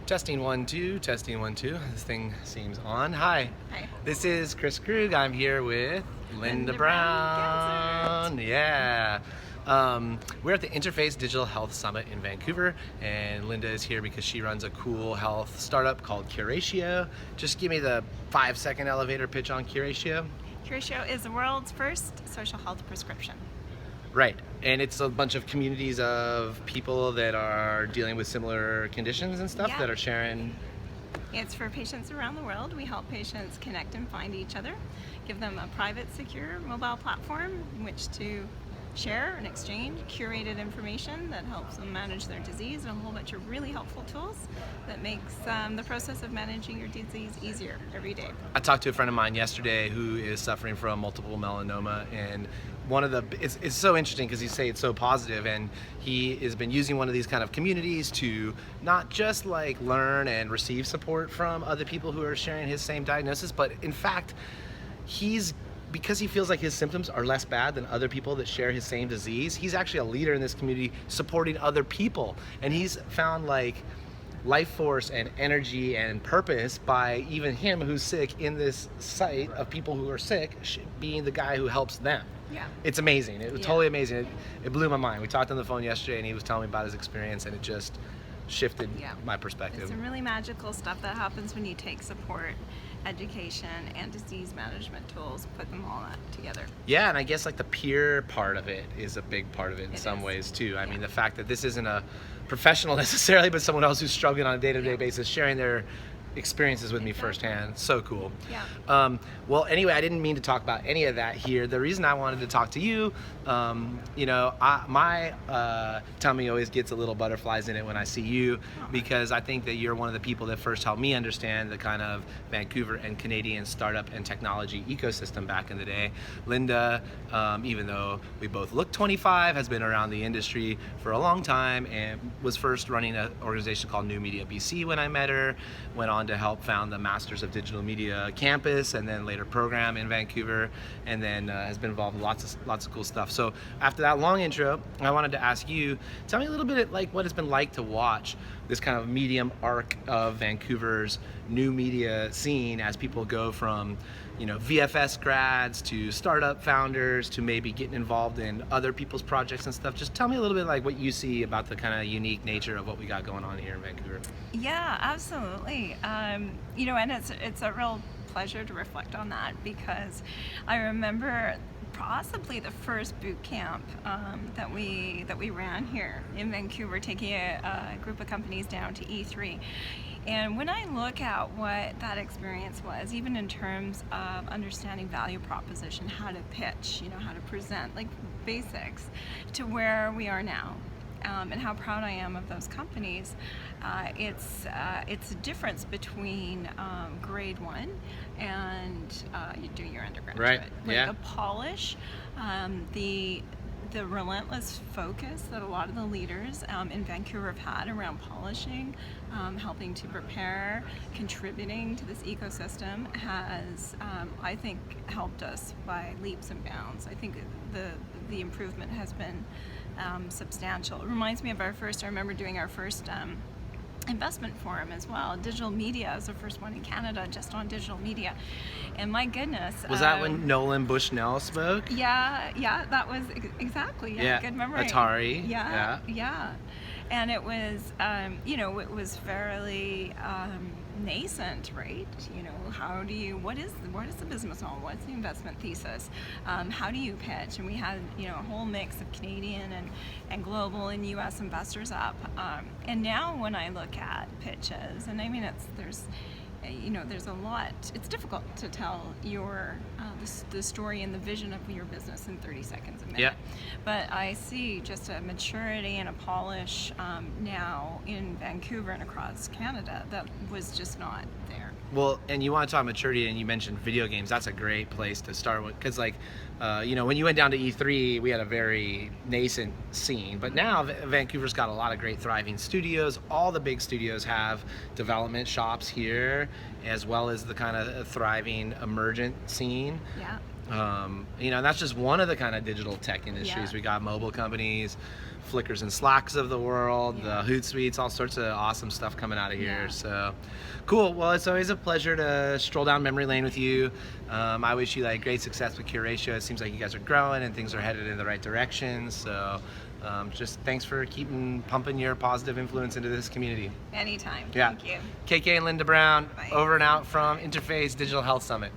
Testing 1 2, testing 1 2. This thing seems on. Hi. Hi. This is Kris Krug. I'm here with Lynda Brown. Yeah. We're at the Interface Digital Health Summit in Vancouver, and Lynda is here because she runs a cool health startup called Curatio. Just give me the 5-second elevator pitch on Curatio. Curatio is the world's first social health prescription. Right, and it's a bunch of communities of people that are dealing with similar conditions and stuff that are sharing. It's for patients around the world. We help patients connect and find each other, give them a private, secure mobile platform in which to share and exchange curated information that helps them manage their disease, and a whole bunch of really helpful tools that makes the process of managing your disease easier every day. I talked to a friend of mine yesterday who is suffering from multiple melanoma, and it's so interesting because you say it's so positive, and he has been using one of these kind of communities to not just like learn and receive support from other people who are sharing his same diagnosis, but in fact because he feels like his symptoms are less bad than other people that share his same disease, he's actually a leader in this community supporting other people, and he's found like life force and energy and purpose by even him who's sick in this site of people who are sick being the guy who helps them. Yeah. It's amazing. It was totally amazing. It blew my mind. We talked on the phone yesterday and he was telling me about his experience, and it just shifted my perspective. It's some really magical stuff that happens when you take support, education, and disease management tools, put them all together. Yeah, and I guess like the peer part of it is a big part of it in some ways too. I mean, the fact that this isn't a professional necessarily, but someone else who's struggling on a day-to-day basis, sharing their experiences with me firsthand. So cool. Yeah. Well, anyway, I didn't mean to talk about any of that here. The reason I wanted to talk to you, my tummy always gets a little butterflies in it when I see you, because I think that you're one of the people that first helped me understand the kind of Vancouver and Canadian startup and technology ecosystem back in the day. Lynda, even though we both look 25, has been around the industry for a long time and was first running an organization called New Media BC when I met her, went on to help found the Masters of Digital Media campus and then later program in Vancouver, and then has been involved in lots of cool stuff. So after that long intro, I wanted to ask you, tell me a little bit like what it's been like to watch this kind of medium arc of Vancouver's new media scene as people go from VFS grads to startup founders to maybe getting involved in other people's projects and stuff. Just tell me a little bit like what you see about the kind of unique nature of what we got going on here in Vancouver. Yeah, absolutely. And it's a real pleasure to reflect on that, because I remember possibly the first boot camp that we ran here in Vancouver, taking a group of companies down to E3. And when I look at what that experience was, even in terms of understanding value proposition, how to pitch, how to present, like basics, to where we are now, and how proud I am of those companies, it's a difference between grade 1 and you do your undergraduate. Right. Like the polish, the relentless focus that a lot of the leaders in Vancouver have had around polishing, helping to prepare, contributing to this ecosystem has, I think, helped us by leaps and bounds. I think the improvement has been substantial. It reminds me of I remember doing our first investment forum as well. Digital media was the first one in Canada, just on digital media, and my goodness, was that when Nolan Bushnell spoke? Yeah, that was exactly. Yeah, good memory. Atari. Yeah, and it was it was fairly nascent, right? What is the business model? What's the investment thesis? How do you pitch? And we had a whole mix of Canadian and global and U.S. investors up. And now when I look at pitches, and I mean there's a lot. It's difficult to tell the story and the vision of your business in 30 seconds a minute. Yeah. But I see just a maturity and a polish now in Vancouver and across Canada that was just not there. Well, and you want to talk maturity, and you mentioned video games. That's a great place to start with, because when you went down to E3, we had a very nascent scene, but now Vancouver's got a lot of great thriving studios. All the big studios have development shops here, as well as the kind of thriving emergent scene. Yeah. You know, and that's just one of the kind of digital tech industries. Yeah. We got mobile companies, Flickrs and Slacks of the world, Yeah. the Hootsuites, all sorts of awesome stuff coming out of here. Yeah. So cool. Well, it's always a pleasure to stroll down memory lane with you. I wish you like great success with Curatio. It seems like you guys are growing and things are headed in the right direction. So just thanks for keeping pumping your positive influence into this community. Anytime. Yeah. Thank you. KK and Lynda Brown, Bye. over and out from Interface Digital Health Summit.